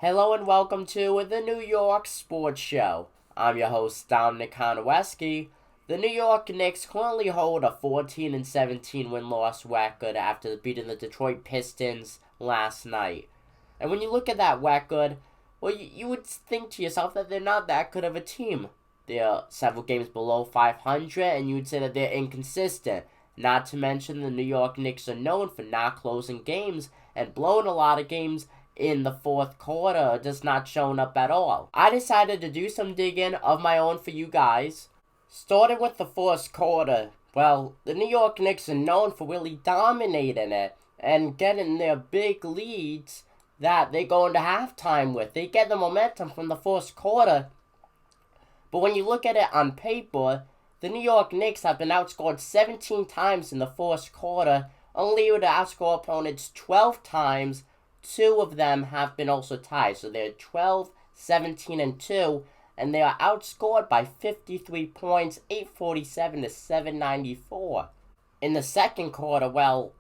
Hello and welcome to the New York Sports Show. I'm your host, Dominic Konowski. The New York Knicks currently hold a 14-17 win-loss record after beating the Detroit Pistons last night. And when you look at that record, well, you would think to yourself that they're not that good of a team. They're several games below 500, and you would say that they're inconsistent. Not to mention the New York Knicks are known for not closing games and blowing a lot of games in the fourth quarter, just not showing up at all. I decided to do some digging of my own for you guys. Starting with the first quarter, well, the New York Knicks are known for really dominating it and getting their big leads that they go into halftime with. They get the momentum from the first quarter. But when you look at it on paper, the New York Knicks have been outscored 17 times in the first quarter, only able to outscore opponents 12 times. 2 of them have been also tied, so they're 12, 17, and 2, and they are outscored by 53 points, 847 to 794. In the second quarter, well,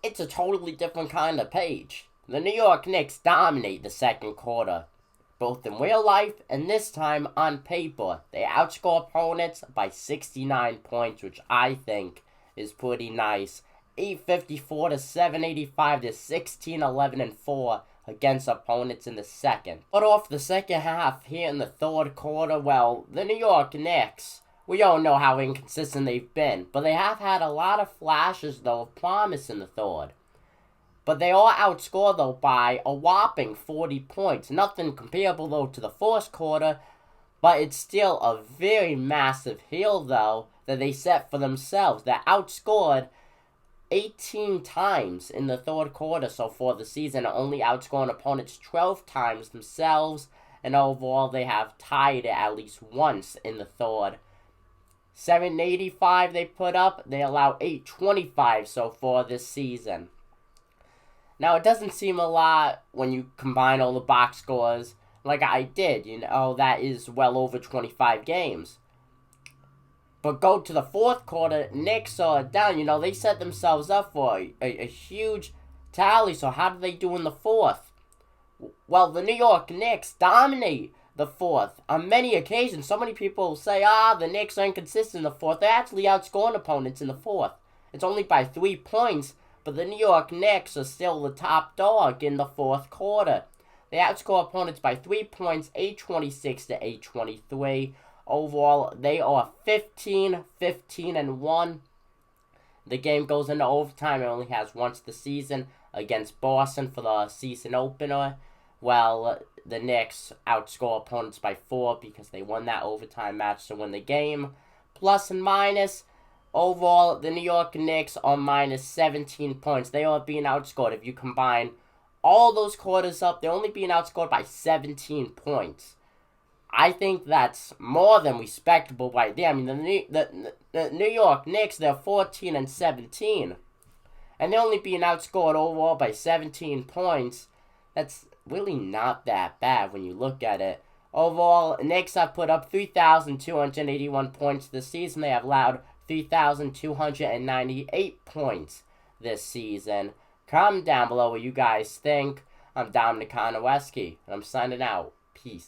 it's a totally different kind of page. The New York Knicks dominate the second quarter, both in real life and this time on paper. They outscore opponents by 69 points, which I think is pretty nice. 854 to 785 to 16, 11, and 4 against opponents in the second. But off the second half here in the third quarter, well, the New York Knicks, we all know how inconsistent they've been, but they have had a lot of flashes, though, of promise in the third. But they are outscored, though, by a whopping 40 points. Nothing comparable, though, to the first quarter, but it's still a very massive hill, though, that they set for themselves. They're outscored 18 times in the third quarter so far the season, only outscoring opponents 12 times themselves, and overall they have tied it at least once in the third. 785 they put up, they allow 825 so far this season. Now, it doesn't seem a lot when you combine all the box scores like I did, that is well over 25 games. But go to the fourth quarter, Knicks are down. They set themselves up for a huge tally. So how do they do in the fourth? Well, the New York Knicks dominate the fourth on many occasions. So many people say, the Knicks are inconsistent in the fourth. They're actually outscoring opponents in the fourth. It's only by 3 points, but the New York Knicks are still the top dog in the fourth quarter. They outscore opponents by 3 points, 826 to 823. Overall, they are 15, 15, and 1. The game goes into overtime. It only has once this season against Boston for the season opener. Well, the Knicks outscore opponents by 4 because they won that overtime match to win the game. Plus and minus, overall, the New York Knicks are minus 17 points. They are being outscored. If you combine all those quarters up, they're only being outscored by 17 points. I think that's more than respectable right there. I mean, the New York Knicks, they're 14 and 17. And they're only being outscored overall by 17 points. That's really not that bad when you look at it. Overall, Knicks have put up 3,281 points this season. They have allowed 3,298 points this season. Comment down below what you guys think. I'm Dominic Konowski, and I'm signing out. Peace.